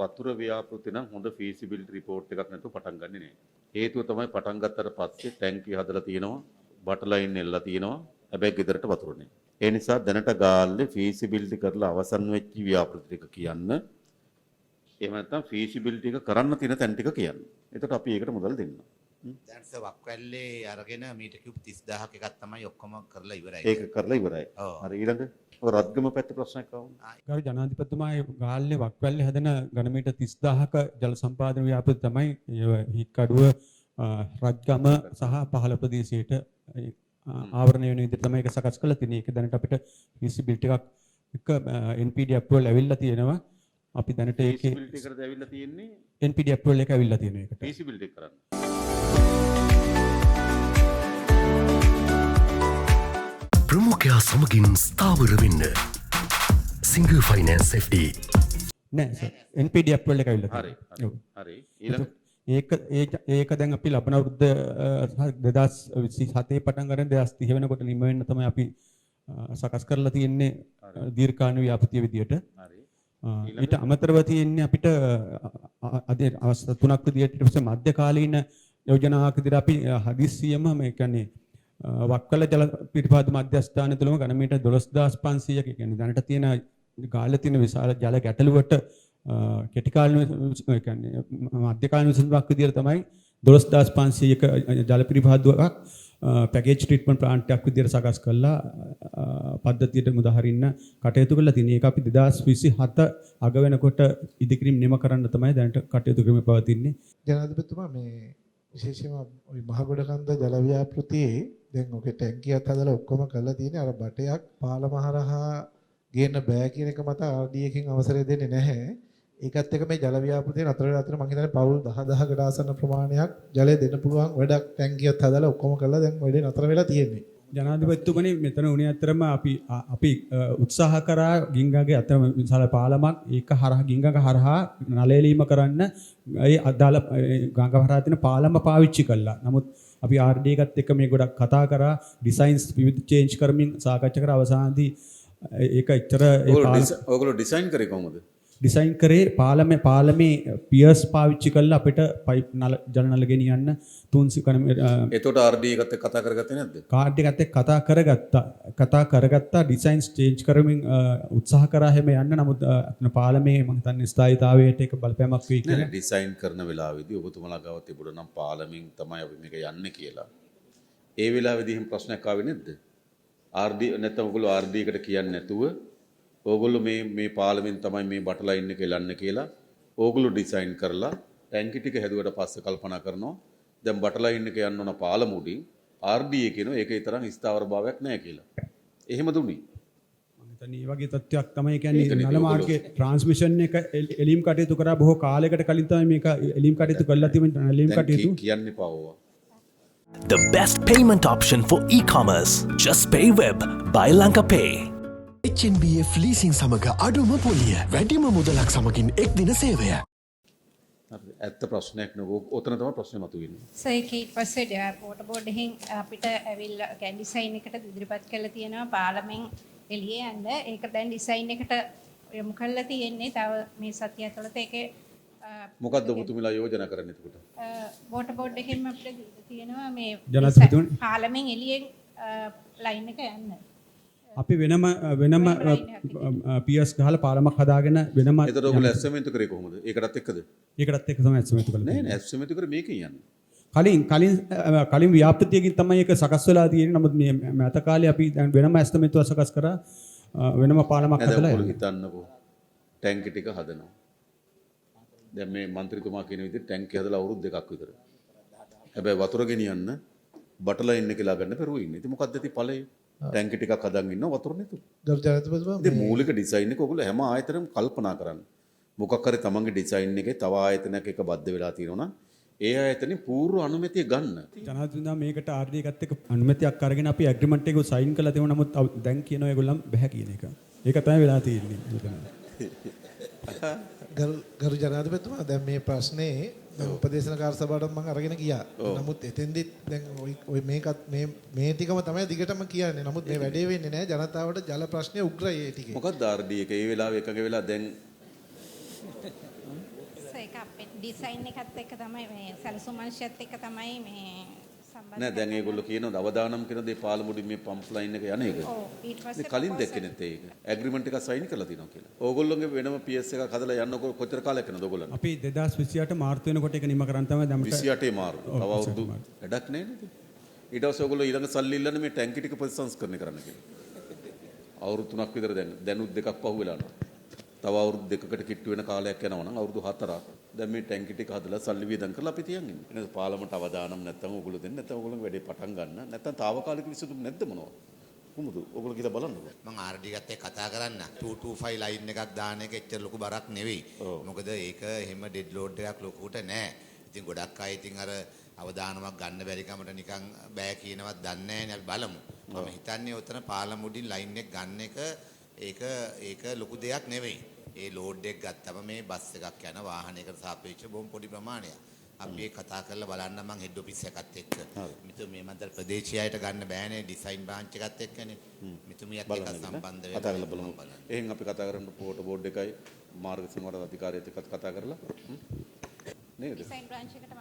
වතුර ව්‍යාපෘති නම් හොඳ feasibility report එකක් නැතුව පටන් ගන්නෙ නෑ. හේතුව තමයි පටන් ගත්තට පස්සේ ටැංකිය හදලා තියෙනවා, බටර් ලයින් එල්ලලා තියෙනවා. හැබැයි ගෙදරට වතුර නෑ. ඒ නිසා දැනට ගාල්ලේ feasibility කරලා අවසන් වෙච්ච ව්‍යාපෘති ටික කියන්න. එහෙම නැත්නම් feasibility එක කරන්න තියෙන තැන් ටික කියන්න. එතකොට අපි ඒකට මුදල් දෙන්න. දැන් වක්වැල්ලේ අරගෙන මීටර් කියුබ් 30000ක් එකක් තමයි ඔක්කොම කරලා ඉවරයි. ඒක කරලා ඉවරයි. හරි ඊළඟ ඔය රත්ගම පැත්ත ප්‍රශ්නයක් ආවම. ගරු ජනාධිපතිතුමා ගාල්ලේ වක්වැල්ලේ හදන ඝනමීටර් 30000ක ජල සම්පාදන ව්‍යාපෘති තමයි හික්කඩුව රත්ගම සහ පහළ ප්‍රදේශයට ආවරණය වෙන විදිහට තමයි ඒක සකස් කරලා තියෙන්නේ. ඒක දැනට අපිට feasibility එකක් එක NPD approval ඇවිල්ලා තියෙනවා. අපි දැනට ඒකේ feasibility කරද ඇවිල්ලා තියෙන්නේ NPD approval එක ඇවිල්ලා තියෙනවා ඒකට. feasibility කරන්න. ප්‍රමුඛයා සමගින් ස්ථාවර වෙන්න. Single Finance FD. නෑ සර්. NPD approval එක ඇවිල්ලා හරි. තියෙනවා. හරි. ඊළඟ ඒක දැන් අපි ලබන අවුරුද්ද 2027 පටන් ගන්න 2030 වෙනකොට නිම වෙන්න තමයි අපි සකස් කරලා තියෙන්නේ දීර්ඝකාලීන ව්‍යාපෘතිය විදියට. හරි. ඊට අමතරව තියෙන්නේ අපිට අද අවස්ථා තුනක් විදියට ඊට පස්සේ මධ්‍යකාලීන යෝජනාවක් විදියට අපි හදිස්සියම මේ කියන්නේ වක්කල ජල පිරිපාද මධ්‍යස්ථානය තුළම ඝනමීටර් 12500ක කියන්නේ දැනට තියෙන ගාල්ලේ තියෙන විශාල ජල ගැටලුවට කෙටි කාලීන ඒ කියන්නේ මධ්‍ය කාලීන විසඳුමක් විදියට තමයි 12500ක ජල පිරිපාදුවක් පැකේජ් ට්‍රීට්මන්ට් ප්ලාන්ට් එකක් විදියට සකස් කරලා පද්ධතියට මුදහරින්න කටයුතු කරලා තියෙනවා. ඒක අපි 2027 අග වෙනකොට ඉදිකිරීම නිම කරන්න තමයි දැනට කටයුතු කරමින් පවතින්නේ. ජනාධිපතිතුමා මේ විශේෂයෙන්ම ওই මහගොඩකන්ද ජල ව්‍යාපෘතියේ දැන් ඔකේ ටැංකියක් හදලා ඔක්කොම කරලා තියෙන්නේ අර බටයක් පාලම හරහා ගේන්න බෑ කියන එක මත RD එකකින් අවසරය දෙන්නේ නැහැ. ඒකත් එක්ක මේ ජල ව්‍යාපෘතිය නතර වෙලා අතර මම හිතන්නේ පවුල් 10000කට ආසන්න ප්‍රමාණයක් ජලය දෙන්න පුළුවන් වැඩක් ටැංකියක් හදලා ඔක්කොම කරලා දැන් වැඩේ නතර වෙලා තියෙන්නේ. ජනාධිපතිතුමනි මෙතන උනේ අතරම අපි උත්සාහ කරා ගිංගගේ අතර විශාල පාලමක් ඒක හරහා ගිංගක හරහා නලයලීම කරන්න ඒ අදාළ ගංගා හරහා තියෙන පාලම පාවිච්චි කළා. නමුත් අපි RD එකත් එක්ක මේ ගොඩක් කතා කරා ඩිසයින්ස් විවිධ චේන්ජ් කරමින් සාකච්ඡා කරා අවසානයේදී ඒක එච්චර ඔයගොල්ලෝ ඩිසයින් කරේ කොහොමද? ඩිසයින් කරේ පාලමේ පියර්ස් පාවිච්චි කරලා අපිට පයිප් ජල නල ගෙනියන්න 300 කන එතකොට RD එකත් එක්ක කතා කරගත්තේ නැද්ද? කාඩ් එකත් එක්ක කතා කරගත්තා ඩිසයින්ස් චේන්ජ් කරමින් උත්සාහ කරා හැම යන්න. නමුත් පාලමේ මම හිතන්නේ ස්ථායීතාවයට ඒක බලපෑමක් වෙයි කියලා. ඩිසයින් කරන වෙලාවේදී ඔබතුමාලා ගාව තිබුණා නම් පාලමින් තමයි අපි මේක යන්නේ කියලා. ඒ වෙලාවේදී එහෙම ප්‍රශ්නයක් ආවේ නැද්ද? RD නැත්නම් ඔයගොල්ලෝ RD එකට කියන්නේ නැතුව ඕගොල්ලෝ මේ පාලමෙන් තමයි මේ බටර් ලයින් එක එලන්න කියලා ඕගොල්ලෝ ඩිසයින් කරලා ටැංකි ටික හැදුවට පස්සේ කල්පනා කරනවා දැන් බටර් ලයින් එක යන්න ඕන පාලම උඩින් RD එකේනෝ ඒකේ තරම් ස්ථාවර භාවයක් නැහැ කියලා. එහෙම දුන්නේ. මම හිතන්නේ මේ වගේ තත්ත්වයක් තමයි කියන්නේ නල මාර්ගයේ ට්‍රාන්ස්මිෂන් එක එලීම් කටයුතු කරා බොහෝ කාලයකට කලින් තමයි මේක එලීම් කටයුතු කරලා තිබෙන එලීම් කටයුතු කියන්න එපා ඕවා. The best payment option for e-commerce. Just Pay Web by Lanka Pay. HNBF leasing සමග අඩුම පොලිය වැඩිම මුදලක් සමගින් එක් දින සේවය. ඇත්ත ප්‍රශ්නයක් නෙවෙයි. ඔතන තමයි ප්‍රශ්නේ මතුවෙන්නේ. සර් ඒක ඊට පස්සේ වෝටර් බෝඩ් එකෙන් අපිට ඇවිල්ලා කියන්නේ ඩිසයින් එකට ඉදිරිපත් කරලා තියෙනවා පාර්ලිමෙන් එළියේ යන්න. ඒක දැන් ඩිසයින් එකට යොමු කරලා තියෙන්නේ. තව මේ සතිය ඇතුළත ඒකේ මොකද්ද ඔබතුමීලා යෝජනා කරන්නේ එතකොට? වෝටර් බෝඩ් එකෙන් අපිට තියෙනවා මේ ජනාධිපතිතුමනි පාර්ලිමෙන් එළියෙන් ලයින් එක යන්න. අපි වෙනම පියර්ස් ගහලා පාලමක් හදාගෙන වෙනම එතකොට ඔයගොල්ලෝ ඇස්ටිමේට් කරේ කොහොමද? ඒකටත් එක්කද? ඒකටත් එක්ක තමයි ඇස්ටිමේට් කළේ. නෑ ඇස්ටිමේට් කරේ මේකෙන් යන්නේ. කලින් ව්‍යාපෘතියකින් තමයි ඒක සකස් වෙලා තියෙන්නේ. නමුත් මේ මෑත කාලේ අපි දැන් වෙනම ඇස්ටිමේට් සකස් කරා වෙනම පාලමක් හදලා හිතන්නකෝ ටැංකි ටික හදනවා. දැන් මේ മന്ത്രിතුමා කියන විදිහට ටැංකි හදලා අවුරුදු 2ක් විතර. හැබැයි වතුර ගෙනියන්න බටර් ලයින් එක ලා ගන්න පෙරුවේ ඉන්නේ. ඉතින් මොකද්ද ඉතින් ඵලය? ටැංකි ටිකක් හදන් ඉන්නවා වතුර නැතුව. ගරු ජනාධිපතිතුමා ඉතින් මූලික ඩිසයින් එක ඔයගොල්ලෝ හැම ආයතනෙම කල්පනා කරන්න. මොකක් හරි තමන්ගේ ඩිසයින් එකේ තව ආයතනයක් එක බද්ධ වෙලා තියෙනවා නම් ඒ ආයතනේ පූර්ව අනුමැතිය ගන්න. ජනාධිපතිතුමා මේකට RD එකත් එක්ක අනුමැතියක් අරගෙන අපි ඇග්‍රීමන්ට් එක සයින් කරලා තියෙනවා. නමුත් දැන් කියනවා ඒගොල්ලන් බෑ කියන එක. ඒක තමයි වෙලා තියෙන්නේ. ගරු ජනාධිපතිතුමා දැන් මේ ප්‍රශ්නේ උපදේශනකාර සභාවට මම අරගෙන ගියා. නමුත් එතෙන්දිත් දැන් ඔය මේකත් මේ ටිකම තමයි දිගටම කියන්නේ. නමුත් මේ වැඩේ වෙන්නේ නැහැ. ජනතාවට ජල ප්‍රශ්නය උග්‍රයි ඒ ටිකේ. මොකක්ද RD එක ඒ වෙලාවේ එකඟ වෙලා දැන් ඒක අපේ ඩිසයින් එකත් එක්ක තමයි මේ සැලසුම් අංශයත් එක්ක තමයි මේ සම්බන්ධ නෑ දැන් ඒගොල්ලෝ කියනවා අවදානම් කියන දේ පාලමුඩින් මේ පම්ප් ලයින් එක යන එක. ඔව් ඊට පස්සේ මේ කලින් දැක්කේ නැත්තේ ඒක. ඇග්‍රීමන්ට් එකක් සයින් කරලා තියෙනවා කියලා. ඕගොල්ලෝගේ වෙනම PS එකක් හදලා යන්නකො කොච්චර කාලයක් යනවද ඕගොල්ලන්ට? අපි 2028 මාර්තු වෙනකොට ඒක නිම කරන් තමයි දැන් 28 මාරු. තව අවුරුදු වැඩක් නෑ නේද? ඊට පස්සේ ඕගොල්ලෝ ඊළඟ සල්ලි ඉල්ලන්නේ මේ ටැංකි ටික ප්‍රතිසංස්කරණය කරන්න කියලා. අවුරුදු 3ක් විතර දැනුත් දෙකක් පහුවෙලා යනවා. තව අවුරුදු 2කට කිට්ටු වෙන කාලයක් යනවා නම් අවුරුදු 4ක්. දැන් මේ ටැංකි ටික හදලා සල්ලි වියදම් කරලා අපි තියන් ඉන්නේ. එහෙනම් පාර්ලිමේන්ත අවදානම් නැත්තම් ඕගොල්ලෝ දෙන්න නැත්තම් ඕගොල්ලෝ වැඩේ පටන් ගන්න. නැත්තම් තාවකාලික විසඳුම් නැද්ද මොනවද? කොහොමද? ඕගොල්ලෝ කියලා බලන්නකෝ. මම RD ගත්තේ කතා කරන්න 225 ලයින් එකක් දාන එක එච්චර ලොකු බරක් නෙවෙයි. මොකද ඒක එහෙම ඩෙඩ් ලෝඩ් එකක් ලොකුට නෑ. ඉතින් ගොඩක් අය ඉතින් අර අවදානමක් ගන්න බැරි කමට නිකන් බෑ කියනවත් දන්නේ නැහැ නේ. අපි බලමු. මම හිතන්නේ උතන පාලමුඩින් ලයින් එක ගන්න එක ඒක ලොකු දෙයක් නෙවෙයි. ඒ ලෝඩ් එක ගත්තම මේ බස් එකක් යන වාහනයකට සාපේක්ෂව බොහොම පොඩි ප්‍රමාණයක්. අපි ඒක කතා කරලා බලන්න මං හෙඩ් ඔෆිස් එකත් එක්ක. මේ මන්දර ප්‍රදේශීයයට ගන්න බෑනේ ඩිසයින් බ්‍රාන්ච් එකත් එක්කනේ. මිතුමියත් එක්ක සම්බන්ධ වෙලා කතා කරලා බලමු. එහෙන් අපි කතා කරන්න පොට බෝඩ් එකයි මාර්ග සංවර්ධන අධිකාරියත් එක්ක කතා කරලා නේද? ඩිසයින් බ්‍රාන්ච් එකට